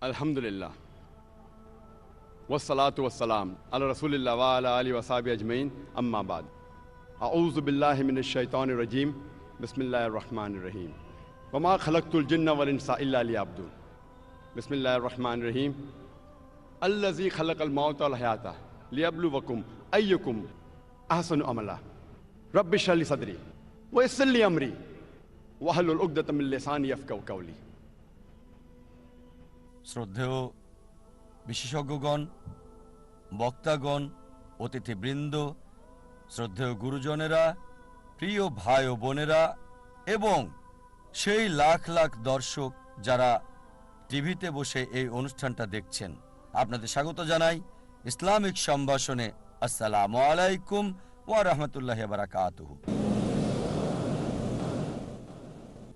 अल्हम्दुलिल्लाह वस्सलातु वस्सलाम अला रसूलिल्लाह व अला आलिहि व सहाबिहि अजमईन अम्मा बाद अऊज़ु बिल्लाहि मिनश शैतानिर रजीम बिस्मिल्लाहिर रहमानिर रहीम वमा खलक़तुल जिन्ना वल इंसा इल्ला लियअब्दुन बिस्मिल्लाहिर रहमानिर रहीम अल्लज़ी खलक़ल मौता वल हयाता लियब्लुवकुम अय्युकुम अहसनु अमला रब्बि इश्रह ली सदरी व यस्सिर ली अमरी वहलुल उक़दतम मिन लिसानी यफ़क़हू क़ौली। শ্রদ্ধেয় বিশেষজ্ঞগণ, বক্তাগণ, অতিথিবৃন্দ, শ্রদ্ধেয় গুরুজনেরা, প্রিয় ভাই ও বোনেরা এবং সেই লাখ লাখ দর্শক যারা টিভিতে বসে এই অনুষ্ঠানটা দেখছেন, আপনাদের স্বাগত জানাই ইসলামিক সম্ভাষণে। আসসালামু আলাইকুম ওয়া রাহমাতুল্লাহি ওয়া বারাকাতুহু।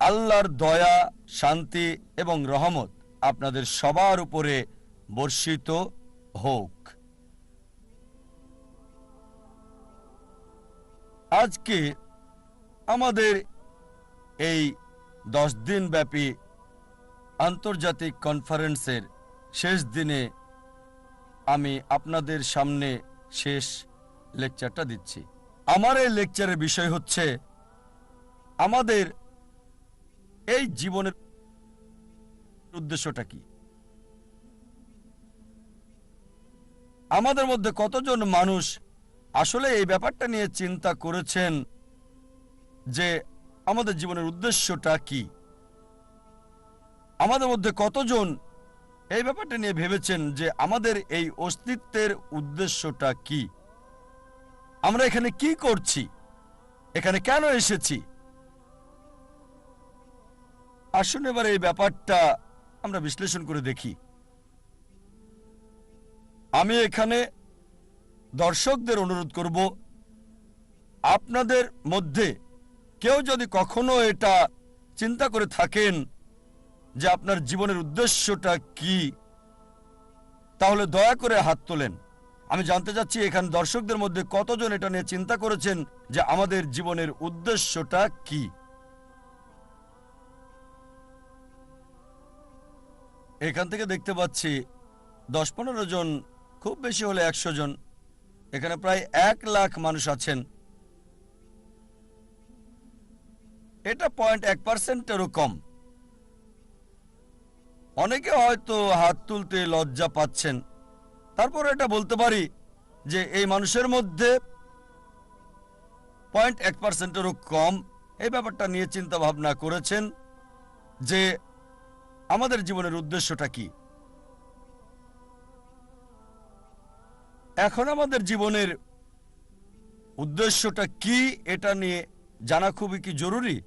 আল্লাহর দয়া, শান্তি এবং রহমত আপনাদের সবার উপরে বর্ষিত হোক। আজকে আমাদের এই 10 দিন ব্যাপী আন্তর্জাতিক কনফারেন্সের শেষ দিনে আমি আপনাদের সামনে শেষ লেকচারটা দিচ্ছি। আমার এই লেকচারের বিষয় হচ্ছে আমাদের এই জীবনের উদ্দেশ্যটা কি। আমাদের মধ্যে কতজন মানুষ আসলে এই ব্যাপারটা নিয়ে চিন্তা করেছেন যে আমাদের জীবনের উদ্দেশ্যটা কি? আমাদের মধ্যে কতজন এই ব্যাপারটা নিয়ে ভেবেছেন যে আমাদের এই অস্তিত্বের উদ্দেশ্যটা কি? আমরা এখানে কি করছি, এখানে কেন এসেছি? আসুন এবার এই ব্যাপারটা আমরা বিশ্লেষণ করে দেখি। আমি এখানে দর্শকদের অনুরোধ করব, আপনাদের মধ্যে কেউ যদি কখনো এটা চিন্তা করে থাকেন যে আপনার জীবনের উদ্দেশ্যটা কি, তাহলে দয়া করে হাত তোলেন। আমি জানতে চাচ্ছি এখানে দর্শকদের মধ্যে কতজন এটা নিয়ে চিন্তা করেছেন যে আমাদের জীবনের উদ্দেশ্যটা কি। এখান থেকে দেখতে পাচ্ছি 10-15 জন, খুব বেশি হলে 100 জন। এখানে প্রায় 1 লাখ মানুষ আছেন। এটা 0.1%-এরও কম। অনেকে হয়তো হাত তুলতে লজ্জা পাচ্ছেন, তারপর এটা বলতে পারি যে এই মানুষের মধ্যে 0.1%-এরও কম এই ব্যাপারটা নিয়ে চিন্তা ভাবনা করেছেন যে আমাদের জীবনের উদ্দেশ্যটা কি। এখন আমাদের জীবনের উদ্দেশ্যটা কি এটা নিয়ে জানা খুবই কি জরুরি।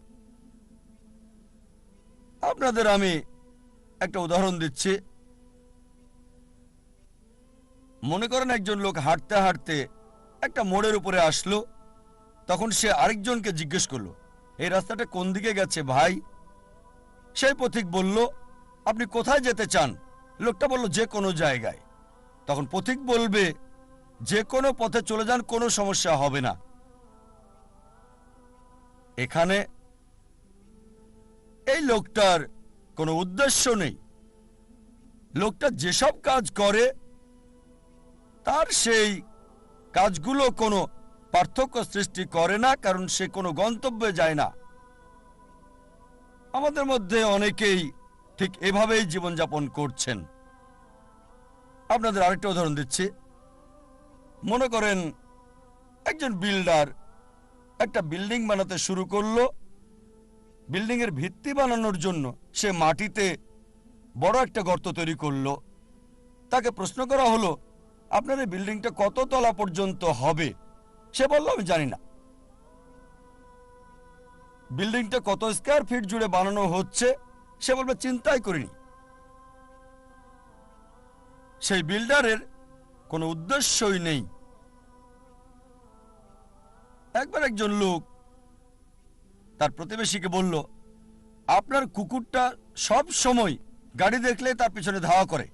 আপনাদের আমি একটা উদাহরণ দিচ্ছি। মনে করেন একজন লোক হাঁটতে হাঁটতে একটা মোড়ের উপরে আসলো, তখন সে আরেকজনকে জিজ্ঞেস করলো, এই রাস্তাটা কোন দিকে গেছে ভাই? সেই পথিক বলল, আপনি কোথায় যেতে চান? লোকটা বলল, যে কোনো জায়গায়। তখন পথিক বলবে, যে কোনো পথে চলে যান, কোনো সমস্যা হবে না। এখানে এই লোকটার কোনো উদ্দেশ্য নেই। লোকটা যেসব কাজ করে তার সেই কাজগুলো কোনো পার্থক্য সৃষ্টি করে না, কারণ সে কোনো গন্তব্যে যায় না। আমাদের মধ্যে অনেকেই ঠিক এভাবেই জীবনযাপন করছেন। আপনাদের আরেকটা উদাহরণ দিচ্ছি। মনে করেন একজন বিল্ডার একটা বিল্ডিং বানাতে শুরু করলো। বিল্ডিং এর ভিত্তি বানানোর জন্য সে মাটিতে বড় একটা গর্ত তৈরি করলো। তাকে প্রশ্ন করা হলো, আপনার এই বিল্ডিংটা কত তলা পর্যন্ত হবে? সে বলল, আমি জানি না। বিল্ডিংটা কত স্কয়ার ফিট জুড়ে বানানো হচ্ছে? সে বলবে, চিন্তাই করিনি। সেই বিল্ডারের কোনো উদ্দেশ্যই নেই। একবার একজন লোক তার প্রতিবেশীকে বলল, আপনার কুকুরটা সব সময় গাড়ি দেখলে তার পিছনে ধাওয়া করে।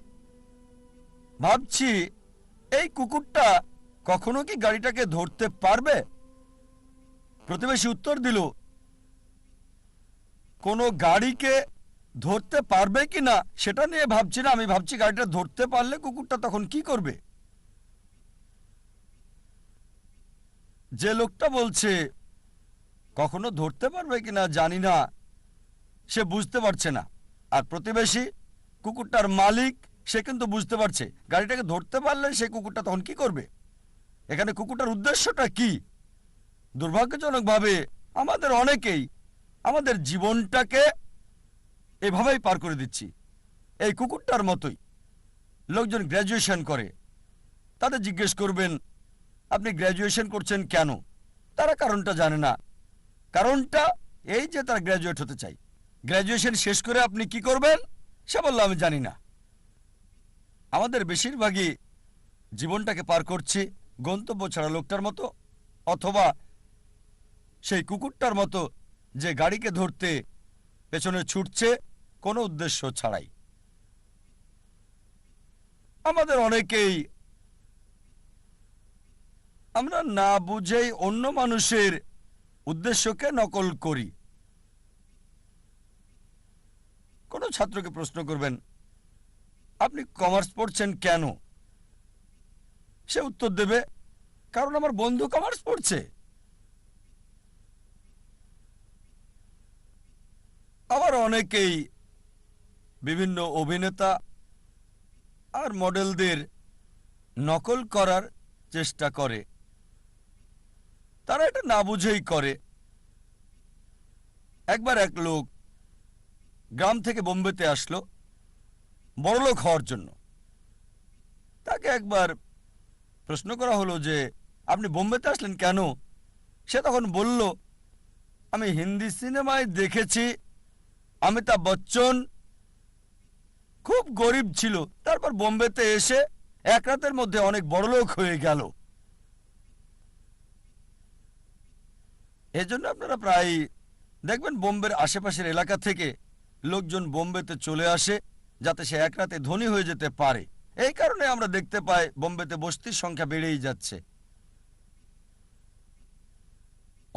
ভাবছি এই কুকুরটা কখনো কি গাড়িটাকে ধরতে পারবে? প্রতিবেশী উত্তর দিল, কোনো গাড়িকে ধরতে পারবে কি না সেটা নিয়ে ভাবছি না, আমি ভাবছি গাড়িটা ধরতে পারলে কুকুরটা তখন কি করবে। যে লোকটা বলছে কখনো ধরতে পারবে কিনা জানি না, সে বুঝতে পারছে না। আর প্রতিবেশী কুকুরটার মালিক, সে কিন্তু বুঝতে পারছে গাড়িটাকে ধরতে পারলে সে কুকুরটা তখন কি করবে। এখানে কুকুরটার উদ্দেশ্যটা কি? দুর্ভাগ্যজনকভাবে আমাদের অনেকেই আমাদের জীবনটাকে এভাবেই পার করে দিচ্ছি, এই কুকুরটার মতোই। লোকজন গ্র্যাজুয়েশন করে, তাদের জিজ্ঞেস করবেন আপনি গ্র্যাজুয়েশন করছেন কেন, তারা কারণটা জানে না। কারণটা এই যে তারা গ্র্যাজুয়েট হতে চায়। গ্র্যাজুয়েশন শেষ করে আপনি কি করবেন সে বলল আমি জানি না। আমাদের বেশিরভাগই জীবনটাকে পার করছি গন্তব্য ছাড়া লোকটার মতো, অথবা সেই কুকুরটার মতো যে গাড়িকে ধরতে পেছনে ছুটছে কোনো উদ্দেশ্য ছাড়াই। আমাদের অনেকেই আমরা না বুঝেই অন্য মানুষের উদ্দেশ্যকে নকল করি। কোনো ছাত্রকে প্রশ্ন করবেন আপনি কমার্স পড়ছেন কেন, সে উত্তর দেবে কারণ আমার বন্ধু কমার্স পড়ছে। আবার অনেকেই বিভিন্ন অভিনেতা আর মডেলদের নকল করার চেষ্টা করে, তারা এটা না বুঝেই করে। একবার এক লোক গ্রাম থেকে বোম্বেতে আসলো বড়লোক হওয়ার জন্য। তাকে একবার প্রশ্ন করা হলো যে আপনি বোম্বেতে আসলেন কেন। সে তখন বলল আমি হিন্দি সিনেমায় দেখেছি অমিতাভ বচ্চন খুব গরিব ছিল, তারপর বোম্বেতে এসে এক রাতের মধ্যে অনেক বড়লোক হয়ে গেল। এজন্য আপনারা প্রায় দেখবেন বোম্বের আশেপাশের এলাকা থেকে লোকজন বোম্বেতে চলে আসে যাতে সে এক রাতে ধনী হয়ে যেতে পারে। এই কারণে আমরা দেখতে পাই বোম্বেতে বস্তির সংখ্যা বেড়েই যাচ্ছে।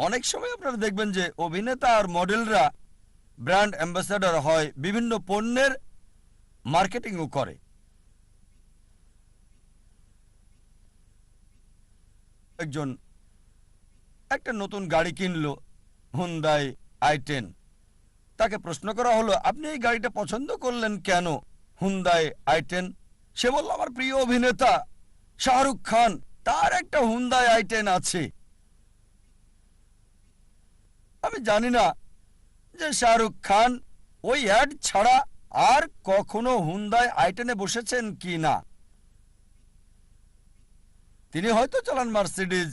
অনেক সময় আপনারা দেখবেন যে অভিনেতা আর মডেলরা ব্র্যান্ড অ্যাম্বাসাডর হয়, বিভিন্ন পণ্যের মার্কেটিংও করে। একজন একটা নতুন গাড়ি কিনলো, হুন্ডাই i10। তাকে প্রশ্ন করা হলো আপনি এই গাড়িটা পছন্দ করলেন কেন, হুন্ডাই i10। সে বলল আমার প্রিয় অভিনেতা শাহরুখ খান, তার একটা হুন্ডাই i10 আছে। আমি জানি না যে শাহরুখ খান ওই অ্যাড ছাড়া আর কখনো হুন্ডাই i10-এ বসেছেন কি না। তিনি হয়তো চালান মার্সিডিজ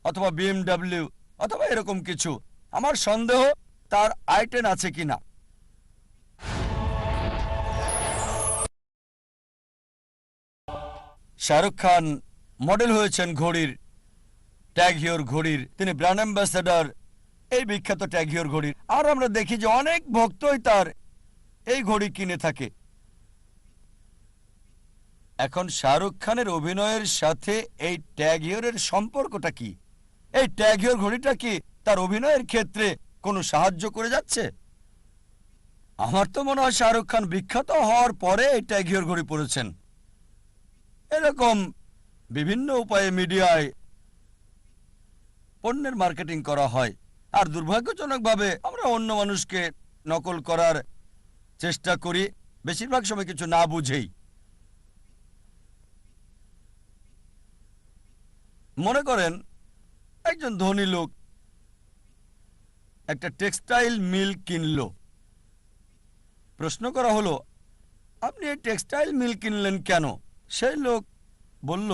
অথবা BMW অথবা এরকম কিছু। আমার সন্দেহ তার i10 আছে কিনা। শাহরুখ খান মডেল হয়েছেন ঘড়ির, ট্যাগ হিওর ঘড়ির, তিনি ব্র্যান্ড অ্যাম্বাসেডর এই বিখ্যাত ট্যাগ হিওর ঘড়ির। আর আমরা দেখি যে অনেক ভক্তই তার এই ঘড়ি কিনে থাকে। এখন শাহরুখ খানের অভিনয়ের সাথে এই ট্যাগ হিওরের সম্পর্কটা কি? এই ট্যাগ হিওর ঘড়িটা কি তার অভিনয়ের ক্ষেত্রে কোনো সাহায্য করে যাচ্ছে? আমার তো মনে হয় শাহরুখ খান বিখ্যাত হওয়ার পরে এই ট্যাগ হিওর ঘড়ি পরেছেন। এরকম বিভিন্ন উপায়ে মিডিয়ায় পণ্যের মার্কেটিং করা হয়, আর দুর্ভাগ্যজনকভাবে আমরা অন্য মানুষকে নকল করার চেষ্টা করি, বেশিরভাগ সময় কিছু না বুঝেই। মনে করেন একজন ধনী লোক একটা টেক্সটাইল মিল কিনল। প্রশ্ন করা হলো আপনি এই টেক্সটাইল মিল কিনলেন কেন? সেই লোক বলল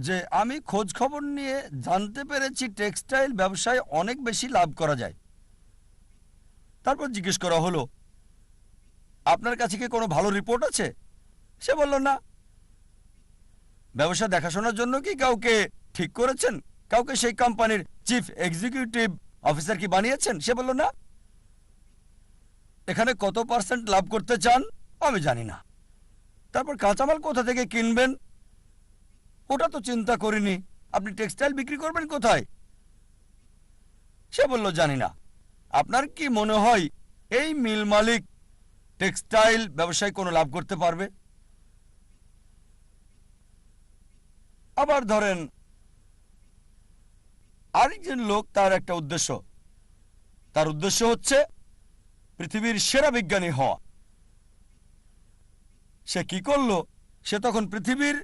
যে আমি খোঁজ খবর নিয়ে জানতে পেরেছি টেক্সটাইল ব্যবসায় অনেক বেশি লাভ করা যায়। তারপর জিজ্ঞেস করা হলো আপনার কাছে কি কোনো ভালো রিপোর্ট আছে? সে বলল না। ব্যবসা দেখাশোনার জন্য কি কাউকে ঠিক করেছেন? কাউকে সেই কোম্পানির চিফ এক্সিকিউটিভ অফিসার কি বানিয়েছেন? সে বলল না। এখানে কত পার্সেন্ট লাভ করতে চান? আমি জানি না। তারপর কাঁচামাল কোথা থেকে কিনবেন? ওটা তো চিন্তা করিনি। আপনি টেক্সটাইল বিক্রি করবেন কোথায়? সে বলল জানি না। আপনার কি মনে হয় এই মিল মালিক টেক্সটাইল ব্যবসায় কোনো লাভ করতে পারবে। আবার ধরেন আরেকজন লোক, তার একটা উদ্দেশ্য, তার উদ্দেশ্য হচ্ছে পৃথিবীর সেরা বিজ্ঞানী হওয়া। সে কি করলো? সে তখন পৃথিবীর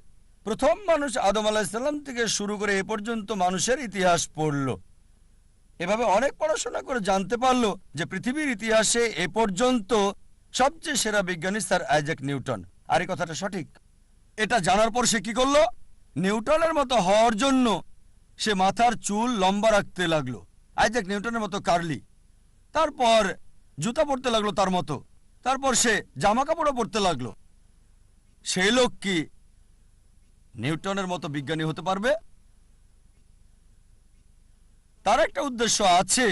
প্রথম মানুষ আদম আলাইহিসসালাম থেকে শুরু করে এ পর্যন্ত মানুষের ইতিহাস পড়ল। এভাবে অনেক পড়াশোনা করে জানতে পারলো যে পৃথিবীর ইতিহাসে এ পর্যন্ত সবচেয়ে সেরা বিজ্ঞানী স্যার আইজ্যাক নিউটন। আর এই কথাটা সঠিক। এটা জানার পর সে কি করলো? নিউটনের মতো হওয়ার জন্য সে মাথার চুল লম্বা রাখতে লাগলো, আইজ্যাক নিউটনের মতো কার্লি। তারপর জুতা পরতে লাগলো তার মতো। তারপর সে জামা কাপড়ও পরতে লাগলো। সেই লোক কি নিউটনের মতো বিজ্ঞানী হতে পারবে? তার একটা উদ্দেশ্য আছে,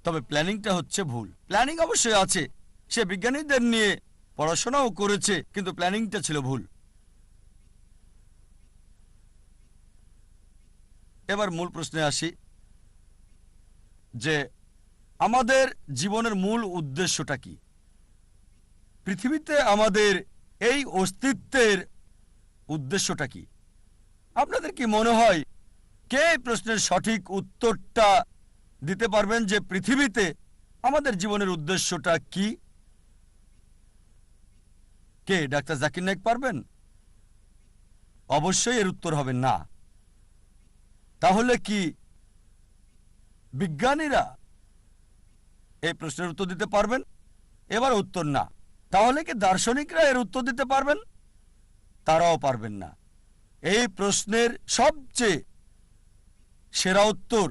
তবে প্ল্যানিংটা হচ্ছে ভুল। প্ল্যানিং অবশ্যই আছে, সে বিজ্ঞানীদের নিয়ে পড়াশোনাও করেছে, কিন্তু প্ল্যানিংটা ছিল ভুল। এবার মূল প্রশ্নে আসি যে আমাদের জীবনের মূল উদ্দেশ্যটা কি? পৃথিবীতে আমাদের এই অস্তিত্বের উদ্দেশ্যটা কি? আপনাদের কি মনে হয় কে এই প্রশ্নের সঠিক উত্তরটা দিতে পারবেন যে পৃথিবীতে আমাদের জীবনের উদ্দেশ্যটা কি? কে? ডাক্তার জাকির নায়েক পারবেন? অবশ্যই এর উত্তর হবে না। তাহলে কি বিজ্ঞানীরা এই প্রশ্নের উত্তর দিতে পারবেন? এবার উত্তর না। তাহলে কি দার্শনিকরা এর উত্তর দিতে পারবেন? তারাও পারবেন না। এই প্রশ্নের সবচেয়ে সেরা উত্তর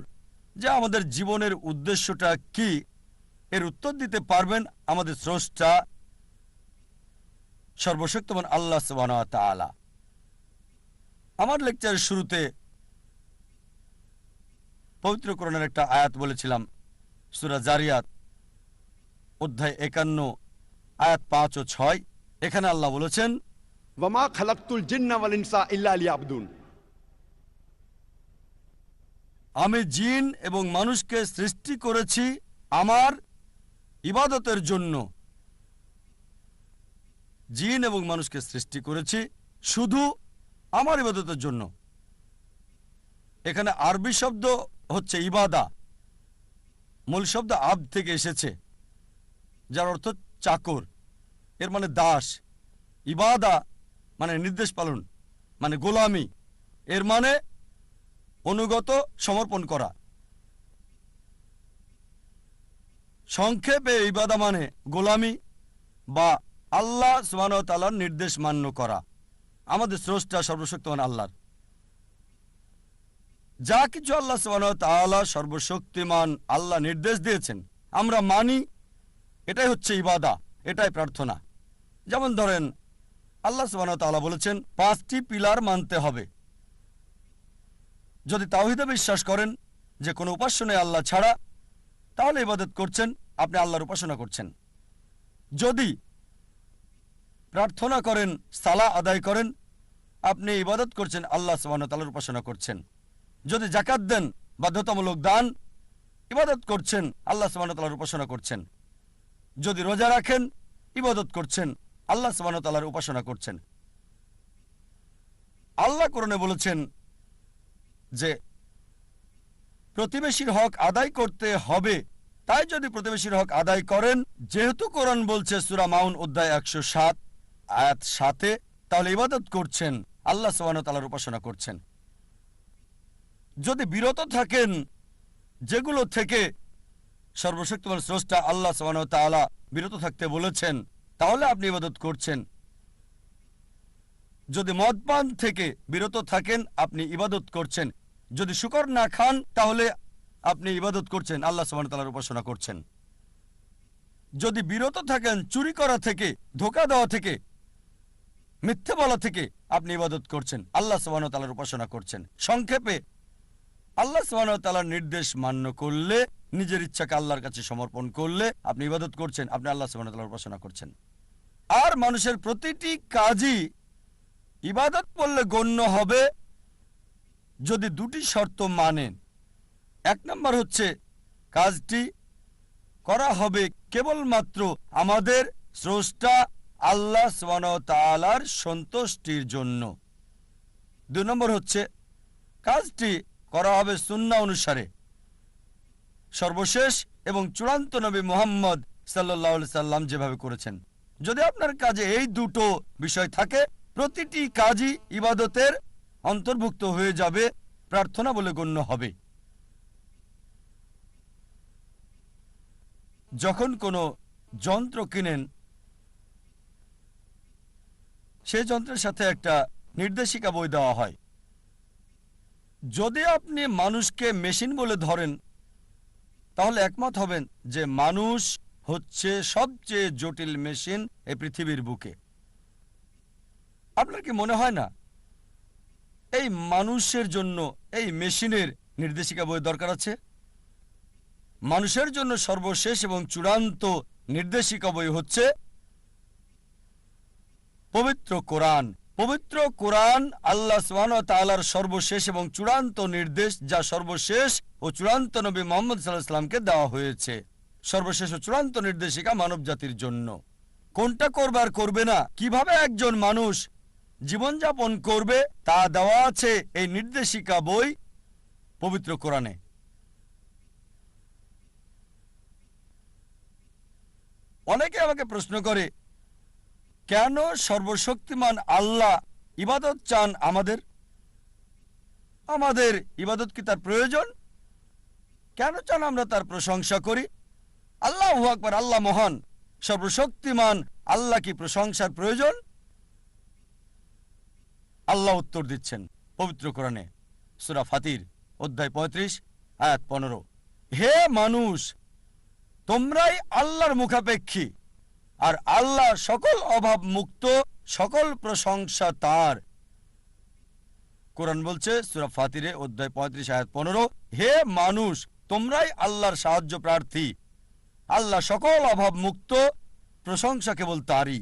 যে আমাদের জীবনের উদ্দেশ্যটা কি, এর উত্তর দিতে পারবেন আমাদের স্রষ্টা সর্বশক্তিমান আল্লাহ সুবহানাহু ওয়া তাআলা। আমার লেকচারের শুরুতে পবিত্র কোরআনের একটা আয়াত বলেছিলাম, সূরা জারিয়াত অধ্যায় 51 আয়াত 5 ও 6। এখানে আল্লাহ বলেছেন, ওয়ামা খালাকতুল জিন্না ওয়াল ইনসা ইল্লা লিয়াবুদুন। আমি জিন এবং মানুষকে সৃষ্টি করেছি আমার ইবাদতের জন্য। জিন এবং মানুষকে সৃষ্টি করেছি শুধু আমার ইবাদতের জন্য। এখানে আরবি শব্দ হচ্ছে ইবাদা, মূল শব্দ আব থেকে এসেছে, যার অর্থ চাকর, এর মানে দাস। ইবাদা মানে নির্দেশ পালন, মানে গোলামি, এর মানে অনুগত, সমর্পণ করা। সংক্ষেপে ইবাদা মানে গোলামি বা আল্লাহ সুবহানাহু ওয়া তাআলার নির্দেশ মান্য করা। আমাদের স্রষ্টা সর্বশক্তিমান আল্লাহর যা কিছু আল্লাহ সুবহানাহু ওয়া তাআলা সর্বশক্তিমান আল্লাহ নির্দেশ দিয়েছেন আমরা মানি, এটাই হচ্ছে ইবাদা, এটাই প্রার্থনা। যেমন ধরেন আল্লাহ সুবহানাহু ওয়া তাআলা বলেছেন 5টি পিলার মানতে হবে। যদি তাওহীদে বিশ্বাস করেন যে কোনো উপাস্য নেই আল্লাহ ছাড়া, তাহলে ইবাদত করছেন, আপনি আল্লাহর উপাসনা করছেন। যদি প্রার্থনা করেন, সালাহ আদায় করেন, আপনি ইবাদত করছেন, আল্লাহ সুবহানাহু ওয়া তাআলার উপাসনা করছেন। যদি যাকাত দেন, বাধ্যতামূলক দান, ইবাদত করছেন, আল্লাহ সুবহানাহু ওয়া তাআলার উপাসনা করছেন। যদি রোজা রাখেন, ইবাদত করছেন, আল্লাহ সুবহানাহু ওয়া তাআলার উপাসনা করছেন। আল্লাহ কোরআনে বলেছেন যে প্রতিবেশীর হক আদায় করতে হবে, তাই যদি প্রতিবেশীর হক আদায় করেন, যেহেতু কোরআন বলছে সূরা মাউন অধ্যায় 107 আয়াত 7, তাহলে ইবাদত করছেন, আল্লাহ সুবহানাহু ওয়া তাআলার উপাসনা করছেন। যদি বিরত থাকেন যেগুলো থেকে সর্বশক্তিমান স্রষ্টা আল্লাহ সুবহানাহু ওয়া তাআলা বিরত থাকতে বলেছেন, তাহলে আপনি ইবাদত করছেন। যদি মদপান থেকে বিরত থাকেন, আপনি ইবাদত করছেন। যদি শুকর না খান, তাহলে আপনি ইবাদত করছেন, আল্লাহ সুবহানাহু ওয়া তাআলার উপাসনা করছেন। যদি বিরত থাকেন চুরি করা থেকে, ধোঁকা দেওয়া থেকে, মিথ্যে বলা থেকে, আপনি ইবাদত করছেন, আল্লাহ সুবহানাহু ওয়া তাআলার উপাসনা করছেন। সংক্ষেপে আল্লাহ সুবহানাহু ওয়া তাআলার নির্দেশ মান্য করলে, নিজের ইচ্ছাকে আল্লাহর কাছে সমর্পণ করলে আপনি ইবাদত করছেন, আপনি আল্লাহ সুবহানাহু ওয়া তাআলার উপাসনা করছেন। আর মানুষের প্রতিটি কাজই ইবাদত বললে গণ্য হবে যদি দুটি শর্ত মানেন। এক নম্বর হচ্ছে কাজটি করা হবে কেবলমাত্র আমাদের স্রষ্টা আল্লাহ সুবহানাহু ওয়া তাআলার সন্তুষ্টির জন্য। 2 নম্বর হচ্ছে কাজটি করা হবে সুন্নাহ অনুসারে, সর্বশেষ এবং চূড়ান্ত নবী মুহাম্মদ সাল্লাল্লাহু আলাইহি সাল্লাম যেভাবে করেছেন। যদি আপনার কাজে এই দুটো বিষয় থাকে, প্রতিটি কাজই ইবাদতের অন্তর্ভুক্ত হয়ে যাবে, প্রার্থনা বলে গণ্য হবে। যখন কোনো যন্ত্র কিনেন, সেই যন্ত্রের সাথে একটা নির্দেশিকা বই দেওয়া হয়। যদি আপনি মানুষকে মেশিন বলে ধরেন, তাহলে একমত হবেন যে মানুষ হচ্ছে সবচেয়ে জটিল মেশিন এই পৃথিবীর বুকে। আপনার কি মনে হয় না এই মানুষের জন্য এই মেশিনের নির্দেশিকা বই দরকার আছে? মানুষের জন্য সর্বশেষ এবং চূড়ান্ত নির্দেশিকা বই হচ্ছে পবিত্র কোরআন। পবিত্র কোরআন আল্লাহ সুবহানাহু ওয়া তাআলার সর্বশেষ এবং চূড়ান্ত নির্দেশ, যা সর্বশেষ ও চূড়ান্ত নবী মুহাম্মদ সাল্লাল্লাহু আলাইহি ওয়াসাল্লামকে দেওয়া হয়েছে। সর্বশেষ ও চূড়ান্ত নির্দেশিকা মানব জাতির জন্য। কোনটা করবে আর করবে না, কিভাবে একজন মানুষ জীবনযাপন করবে, তা দেওয়া আছে এই নির্দেশিকা বই পবিত্র কোরআনে। অনেকে আমাকে প্রশ্ন করে, কেন সর্বশক্তিমান আল্লাহ ইবাদত চান আমাদের? আমাদের ইবাদত কি তার প্রয়োজন? কেন চান আমরা তার প্রশংসা করি? আল্লাহু আকবার, আল্লাহ মহান, সর্বশক্তিমান আল্লাহ কি প্রশংসার প্রয়োজন? আল্লাহ উত্তর দিচ্ছেন পবিত্র কোরআনে, সূরা ফাতির অধ্যায় 35 আয়াত 15, হে মানুষ, তোমরাই আল্লাহর মুখাপেক্ষী, আর আল্লাহ সকল অভাব মুক্ত, সকল প্রশংসা তার। কোরআন বলছে সূরা ফাতিরে অধ্যায় 35 আয়াত 15, হে মানুষ, তোমরাই আল্লাহর সাহায্য প্রার্থী, আল্লাহ সকল অভাব মুক্ত, প্রশংসা কেবল তারই।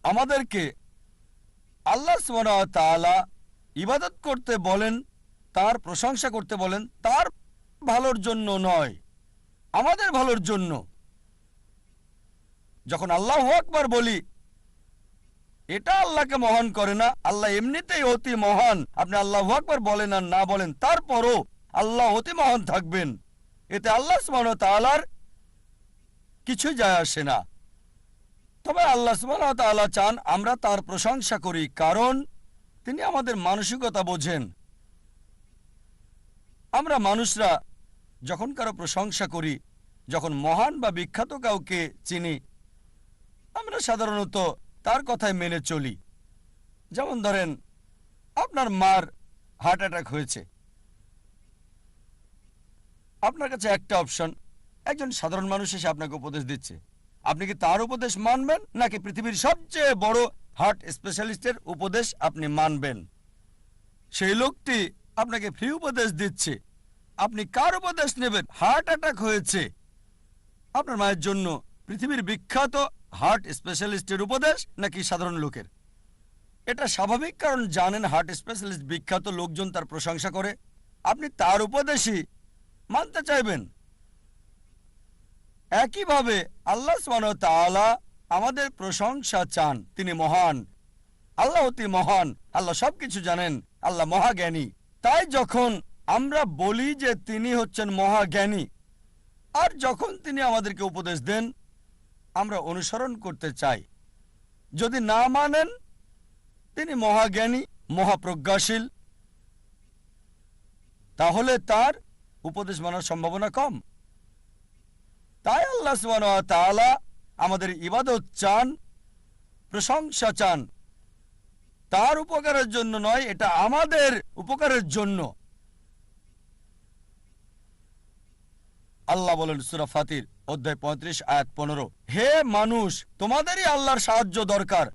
আমাদেরকে আল্লাহ সুবহানাহু ওয়া তাআলা ইবাদত করতে বলেন, তার প্রশংসা করতে বলেন, তার ভালোর জন্য নয়, আমাদের ভালোর জন্য। যখন আল্লাহু আকবার বলি, এটা আল্লাহকে মহান করে না, আল্লাহ এমনিতেই অতি মহান। আপনি আল্লাহু আকবার বলেন আর না বলেন, তারপরও আল্লাহ অতি মহান থাকবেন। এতে আল্লাহ সুবহানাহু ওয়া তাআলার কিছু যায় আসে না। তবে আল্লাহ সুবহানাহু ওয়া তাআলা চান আমরা তার প্রশংসা করি, কারণ তিনি আমাদের মানসিকতা বোঝেন। আমরা মানুষরা যখন কারো প্রশংসা করি, যখন মহান বা বিখ্যাত কাউকে চিনি, আমরা সাধারণত তার কথায় মেনে চলি। যেমন ধরেন, আপনার মার হার্ট অ্যাটাক হয়েছে, আপনার কাছে একটা অপশন, একজন সাধারণ মানুষ এসে আপনাকে উপদেশ দিচ্ছে, আপনি কি তার উপদেশ মানবেন, নাকি পৃথিবীর সবচেয়ে বড় হার্ট স্পেশালিস্টের উপদেশ আপনি মানবেন? সেই লোকটি আপনাকে ফ্রি উপদেশ দিচ্ছে, আপনি কার উপদেশ নেবেন? হার্ট অ্যাটাক হয়েছে আপনার মায়ের জন্য, পৃথিবীর বিখ্যাত হার্ট স্পেশালিস্টের উপদেশ নাকি সাধারণ লোকের? এটা স্বাভাবিক, কারণ জানেন হার্ট স্পেশালিস্ট বিখ্যাত, লোকজন তার প্রশংসা করে, আপনি তার উপদেশই মানতে চাইবেন। একইভাবে আল্লাহ সুবহানাহু ওয়া তাআলা আমাদের প্রশংসা চান। তিনি মহান, আল্লাহ অতি মহান, আল্লাহ সবকিছু জানেন, আল্লাহ মহাজ্ঞানী। তাই যখন আমরা বলি যে তিনি হচ্ছেন মহাজ্ঞানী, আর যখন তিনি আমাদেরকে উপদেশ দেন, আমরা অনুসরণ করতে চাই। যদি না মানেন তিনি মহাজ্ঞানী, মহাপ্রজ্ঞাশীল, তাহলে তার উপদেশ মানার সম্ভাবনা কম। তাই আল্লাহ সুবহানাহু ওয়া তাআলা আমাদের ইবাদত চান, প্রশংসা চান, তার উপকারের জন্য নয়, এটা আমাদের উপকারের জন্য। আল্লাহ বলেন সূরা ফাতির অধ্যায় 35 আয়াত 15, হে মানুষ, তোমাদেরই আল্লাহর সাহায্য দরকার,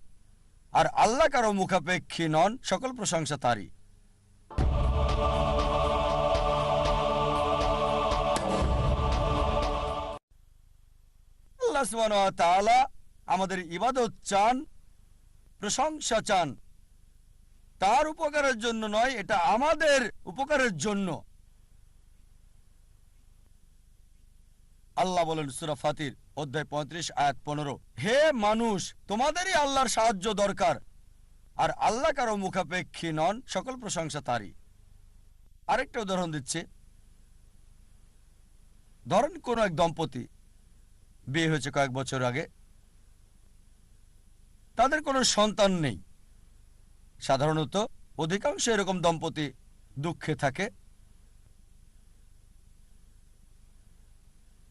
আর আল্লাহ কারো মুখাপেক্ষী নন, সকল প্রশংসা তারই। আল্লাহ সুবহানাহু ওয়া তাআলা আমাদের ইবাদত চান, প্রশংসা চান, তার উপকারের জন্য নয়, এটা আমাদের উপকারের জন্য। আল্লাহ বলেন সূরা ফাতির অধ্যায় ৩৫ আয়াত ১৫, হে মানুষ, তোমাদেরই আল্লাহর সাহায্য দরকার, আর আল্লাহ কারো মুখাপেক্ষী নন, সকল প্রশংসা তারই। আরেকটা উদাহরণ দিচ্ছি। ধরেন কোন এক দম্পতি বিয়ে হয়েছে কয়েক বছর আগে, তাদের কোনো সন্তান নেই। সাধারণত অধিকাংশ এরকম দম্পতি দুঃখে থাকে।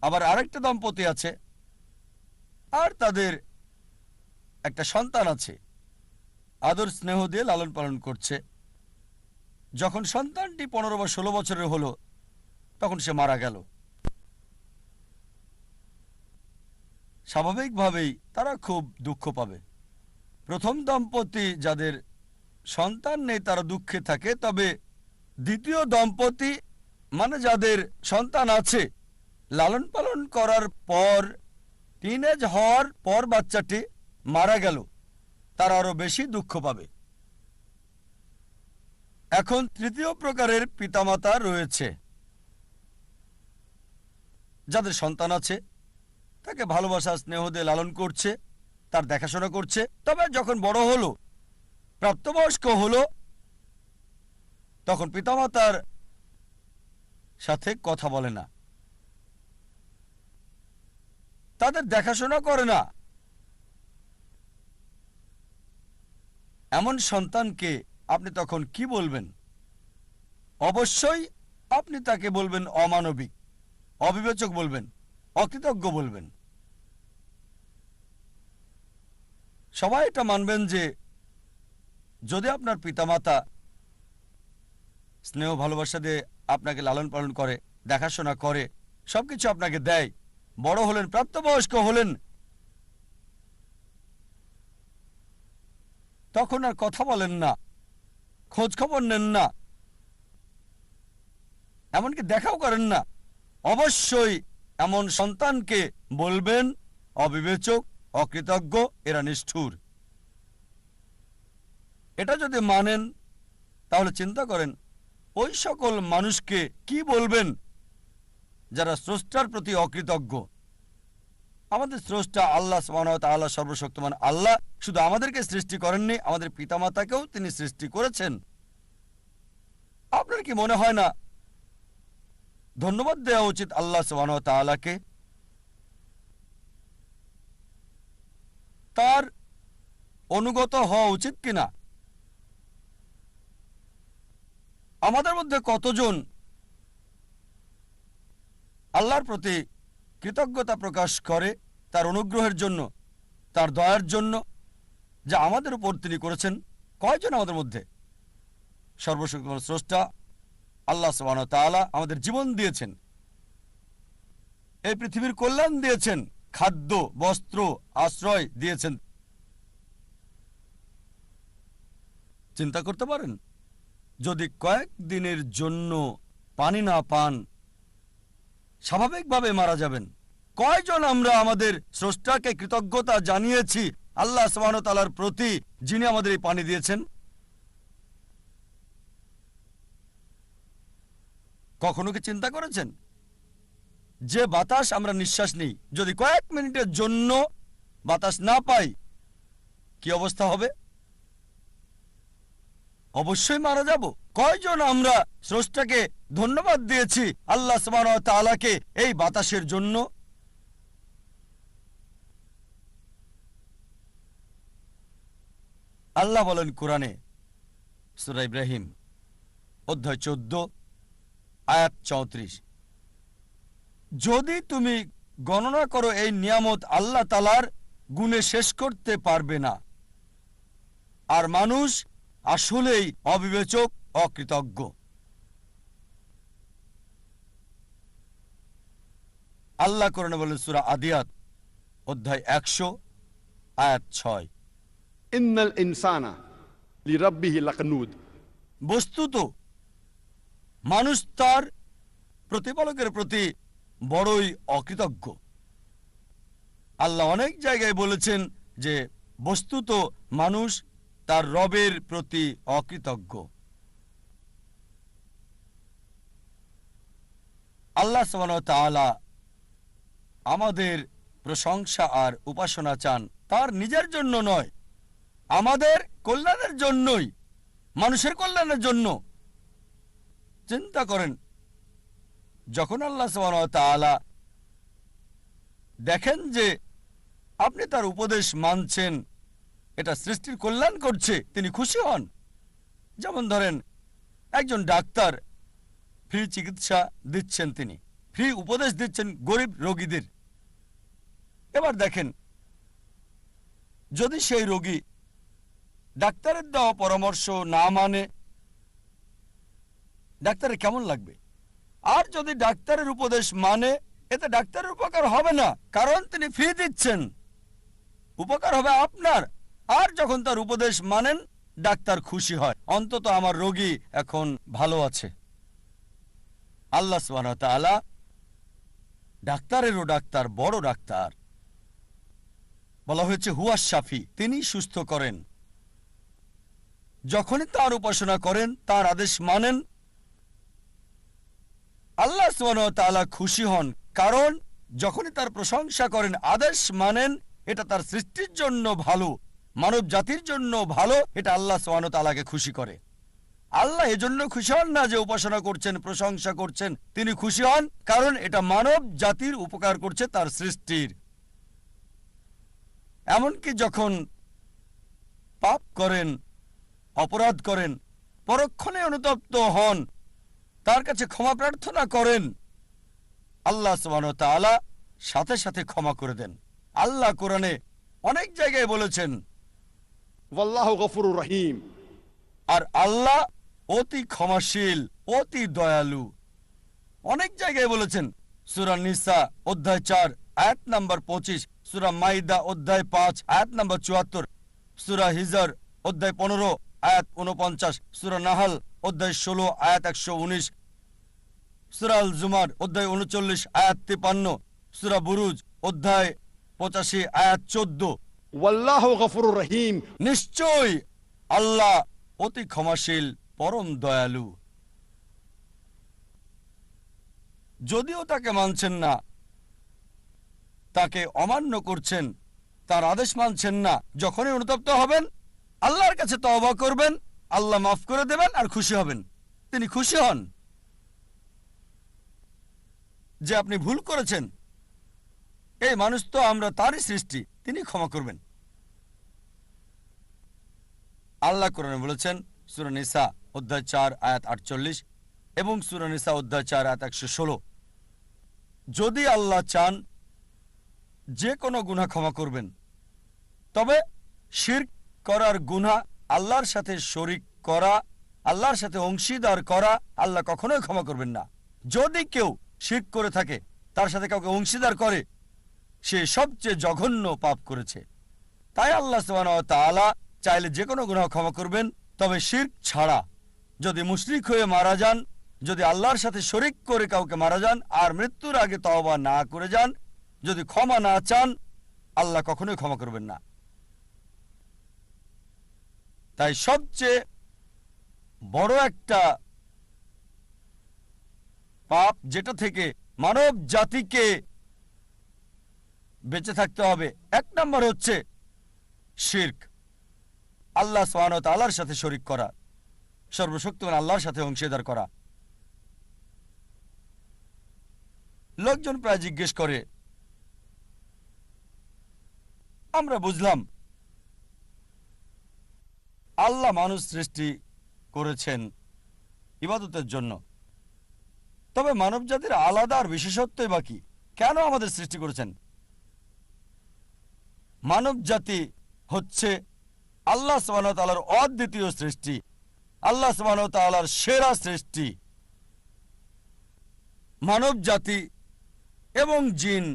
আবার আরেকটা দম্পতি আছে, আর তাদের একটা সন্তান আছে, আদর স্নেহ দিয়ে লালন পালন করছে। যখন সন্তানটি ১৫ বা ১৬ বছরের হলো, তখন সে মারা গেল। স্বাভাবিকভাবেই তারা খুব দুঃখ পাবে। প্রথম দম্পতি যাদের সন্তান নেই তারা দুঃখে থাকে, তবে দ্বিতীয় দম্পতি মানে যাদের সন্তান আছে, লালন পালন করার পর টিনেজ হওয়ার পর বাচ্চাটি মারা গেল, তারা আরো বেশি দুঃখ পাবে। এখন তৃতীয় প্রকারের পিতামাতা রয়েছে, যাদের সন্তান আছে, তাকে ভালোবাসা স্নেহ দিয়ে লালন করছে, তার দেখাশোনা করছে। তবে যখন বড় হলো, প্রাপ্তবয়স্ক হলো, তখন পিতামাতার সাথে কথা বলে না, তাদের দেখাশোনা করে না। এমন সন্তানকে আপনি তখন কি বলবেন? অবশ্যই আপনি তাকে বলবেন অমানবিক, অবিবেচক বলবেন, অকৃতজ্ঞ বলবেন। সবাই এটা মানবেন যে যদি আপনার পিতামাতা স্নেহ ভালোবাসা দিয়ে আপনাকে লালন পালন করে, দেখাশোনা করে, সবকিছু আপনাকে দেয়, বড় হলেন, প্রাপ্তবয়স্ক হলেন, তখন আর কথা বলেন না, খোঁজ খবর নেন না, এমনকি দেখাও করেন না, অবশ্যই এমন সন্তানকে বলবেন অবিবেচক, অকৃতজ্ঞ, এরা নিষ্ঠুর। এটা যদি মানেন, তাহলে চিন্তা করেন ওই সকল মানুষকে কি বলবেন যারা স্রষ্টার প্রতি অকৃতজ্ঞ। আমাদের স্রষ্টা আল্লাহ সুবহানাহু ওয়া তাআলা সর্বশক্তিমান আল্লাহ শুধু আমাদেরকে সৃষ্টি করেননি, আমাদের পিতামাতাকেও তিনি সৃষ্টি করেছেন। আপনার কি মনে হয় না ধন্যবাদ দেওয়া উচিত আল্লাহ সুবহানাহু ওয়া তাআলাকে? তার অনুগত হওয়া উচিত কিনা? আমাদের মধ্যে কতজন আল্লাহর প্রতি কৃতজ্ঞতা প্রকাশ করে তার অনুগ্রহের জন্য, তার দয়ার জন্য, যা আমাদের উপর তিনি করেছেন? কয়জন আমাদের মধ্যে? সর্বশক্তিমান স্রষ্টা আল্লাহ সুবহানাহু ওয়া তাআলা আমাদের জীবন দিয়েছেন, এই পৃথিবীর কল্যাণ দিয়েছেন, খাদ্য, বস্ত্র, আশ্রয় দিয়েছেন। চিন্তা করতে পারেন, যদি কয়েক দিনের জন্য পানি না পান, স্বাভাবিকভাবে মারা যাবেন। কয়জন আমরা আমাদের স্রষ্টাকে কৃতজ্ঞতা জানিয়েছি আল্লাহ সুবহানাহু ওয়া তাআলার প্রতি, যিনি আমাদের এই পানি দিয়েছেন? কখনো কি চিন্তা করেছেন যে বাতাস আমরা নিঃশ্বাস নিই, যদি কয়েক মিনিটের জন্য বাতাস না পাই, কি অবস্থা হবে? অবশ্যই মারা যাব। কয়জন আমরা স্রষ্টাকে ধন্যবাদ দিয়েছি আল্লাহ সুবহানাহু ওয়া তাআলাকে এই বাতাসের জন্য? আল্লাহ বলেন কোরআনে, সূরা ইব্রাহিম অধ্যায় 14 আয়াত 34, যদি তুমি গণনা করো এই নিয়ামত আল্লাহ তাআলার, গুণে শেষ করতে পারবে না। আর মানুষ আসলেই অবিবেচক, অকৃতজ্ঞ। আল্লাহ কোরআনে বলেন সূরা আদিয়াত অধ্যায় 100 আয়াত 6, ইন্নাল ইনসানা লিরাব্বিহি লাকনুদ। বস্তুত মানুষ তার প্রতিপালকের প্রতি বড়ই অকৃতজ্ঞ। আল্লাহ অনেক জায়গায় বলেছেন যে বস্তুত মানুষ তার রবের প্রতি অকৃতজ্ঞ। আল্লাহ সুবহানাহু ওয়া তাআলা আমাদের প্রশংসা আর উপাসনা চান তার নিজের জন্য নয়, আমাদের কল্যাণের জন্যই, মানুষের কল্যাণের জন্য। চিন্তা করেন, যখন আল্লাহ সুবহানাহু ওয়া তাআলা দেখেন যে আপনি তার উপদেশ মানছেন, এটা সৃষ্টির কল্যাণ করছে, তিনি খুশি হন। যেমন ধরেন, একজন ডাক্তার ফ্রি চিকিৎসা দিচ্ছেন, তিনি ফ্রি উপদেশ দিচ্ছেন গরিব রোগীদের। এবার দেখেন, যদি সেই রোগী ডাক্তারের দেওয়া পরামর্শ না মানে, ডাক্তারের কেমন লাগবে? আর যদি ডাক্তারের উপদেশ মানে, এতে ডাক্তারের উপকার হবে না, কারণ তিনি ফ্রি দিচ্ছেন। উপকার হবে আপনার। আর যখন তার উপদেশ মানেন, ডাক্তার খুশি হয়, অন্তত আমার রোগী এখন ভালো আছে। আল্লাহ সুবহানাহু ওয়া তাআলা ডাক্তারেরও ডাক্তার, বড় ডাক্তার। বলা হয়েছে হুয়া শাফি, তিনি সুস্থ করেন। যখনই তার উপাসনা করেন, তার আদেশ মানেন, আল্লাহ সুবহানাহু ওয়া তাআলা খুশি হন, কারণ যখনই তার প্রশংসা করেন, আদেশ মানেন, এটা তার সৃষ্টির জন্য ভালো, মানব জাতির জন্য ভালো, এটা আল্লাহ সুবহানাহু ওয়া তাআলাকে খুশি করে। আল্লাহ এজন্য খুশি হন না যে উপাসনা করছেন, প্রশংসা করছেন, তিনি খুশি হন কারণ এটা মানব জাতির উপকার করছে, তার সৃষ্টির। এমনকি যখন পাপ করেন, অপরাধ করেন, পরক্ষণে অনুতপ্ত হন, তার কাছে ক্ষমা প্রার্থনা করেন, আল্লাহ সুবহানাহু ওয়া তাআলা সাথে সাথে ক্ষমা করে দেন। আল্লাহ কোরআনে অনেক জায়গায় বলেছেন ওয়াল্লাহু গফুরুর রহিম, আর আল্লাহ অতি ক্ষমাশীল, অতি দয়ালু। অনেক জায়গায় বলেছেন, সূরা নিসা অধ্যায় 4 আয়াত নম্বর 25, সূরা মাইদা অধ্যায় 5 আয়াত নম্বর 74, সূরা হিজর অধ্যায় 15 আয়াত 49, সূরা নাহল অধ্যায় 16 আয়াত 119, সূরা আল জুমার অধ্যায় 39 আয়াত 53, সূরা বুরুজ অধ্যায় 85 আয়াত 14। ওয়াল্লাহু গফুরুর রহিম, নিশ্চয়ই আল্লাহ অতি ক্ষমাশীল, পরম দয়ালু। যদিও তাকে মানছেন না, তাকে অমান্য করছেন, তার আদেশ মানছেন না, যখনই অনুতপ্ত হবেন, আল্লাহর কাছে তওবা করবেন, আল্লাহ মাফ করে দেবেন আর খুশি হবেন। তিনি খুশি হন যে আপনি ভুল করেছেন, এই মানুষ তো আমরা তারই সৃষ্টি, তিনি ক্ষমা করবেন। আল্লাহ কোরআনে বলেছেন সূরা নিসা অধ্যায় 4 আয়াত 48 এবং সূরা নিসা অধ্যায় 4 আয়াত 116, যদি আল্লাহ চান যে কোনো গুনাহ ক্ষমা করবেন, তবে শিরক করার গুনাহ, আল্লাহর সাথে শরীক করা, আল্লাহর সাথে অংশীদার করা, আল্লাহ কখনোই ক্ষমা করবেন না। যদি কেউ শিরক করে থাকে, তার সাথে কাউকে অংশীদার করে, সে সবচেয়ে জঘন্য পাপ করেছে। তাই আল্লাহ সুবহানাহু ওয়া তাআলা চাইলে যে কোনো গুনাহ ক্ষমা করবেন, তবে শিরক ছাড়া। যদি মুশরিক হয়ে মারা যান, যদি আল্লাহর সাথে শরীক করে কাউকে মারা যান আর মৃত্যুর আগে তওবা না করে যান, যদি ক্ষমা না চান, আল্লাহ কখনোই ক্ষমা করবেন না। তাই সবচেয়ে বড় একটা পাপ, যেটা থেকে মানব জাতিকে বেঁচে থাকতে হবে, এক নম্বর হচ্ছে শিরক, আল্লাহ সুবহানাহু ওয়া তাআলার সাথে শরীক করা, সর্বশক্তিমান আল্লাহর সাথে অংশীদার করা। লোকজন প্রায় জিজ্ঞেস করে, আমরা বুঝলাম আল্লাহ মানুষ সৃষ্টি করেছেন ইবাদতের জন্য, তবে মানব জাতির আলাদা আর বিশেষত্বই বাকি, কেন আমাদের সৃষ্টি করেছেন? মানব জাতি হচ্ছে আল্লাহ সুবহানাহু ওয়া তাআলার অদ্বিতীয় সৃষ্টি, আল্লাহ সুবহানাহু ওয়া তাআলার সেরা সৃষ্টি। মানব জাতি এবং জিন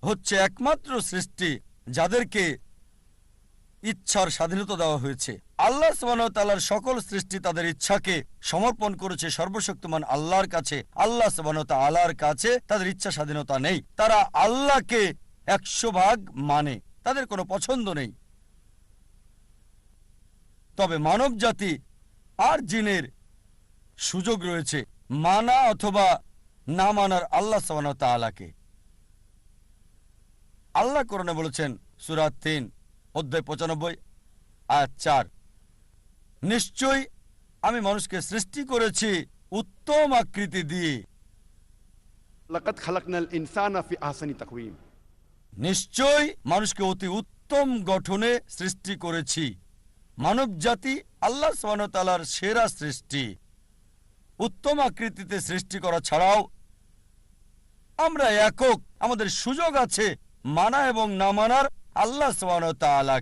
হচ্ছে একমাত্র সৃষ্টি যাদেরকে ইচ্ছার স্বাধীনতা দেওয়া হয়েছে। আল্লাহ সুবহানাহু ওয়া তাআলার সকল সৃষ্টি তাদের ইচ্ছাকে সমর্পণ করেছে সর্বশক্তিমান আল্লাহর কাছে। আল্লাহ সুবহানাহু ওয়া তাআলার কাছে তাদের ইচ্ছা স্বাধীনতা নেই, তারা আল্লাহকে 100% মানে, তাদের কোনো পছন্দ নেই। তবে মানব জাতি আর জিনের সুযোগ রয়েছে মানা অথবা না মানার আল্লাহ সুবহানাহু ওয়া তাআলাকে। আল্লাহ কোরআনে বলেছেন, সূরা ৩ অধ্যায় ৯৫ আয়াত ৪, নিশ্চয়ই আমি মানুষকে সৃষ্টি করেছি উত্তম আকৃতি দিয়ে। लक़द खलक़नल इंसाना फी अहसनी तक़वीम। নিশ্চয় মানুষকে অতি উত্তম গঠনে সৃষ্টি করেছি। মানব জাতি আল্লাহ সুবহানাহু ওয়া তাআলার সেরা সৃষ্টি। উত্তম আকৃতিতে সৃষ্টি করা ছাড়াও আমরা একক, আমাদের সুযোগ আছে মানা এবং না মানার আল্লাহ সুবহানাহু ওয়া তাআলা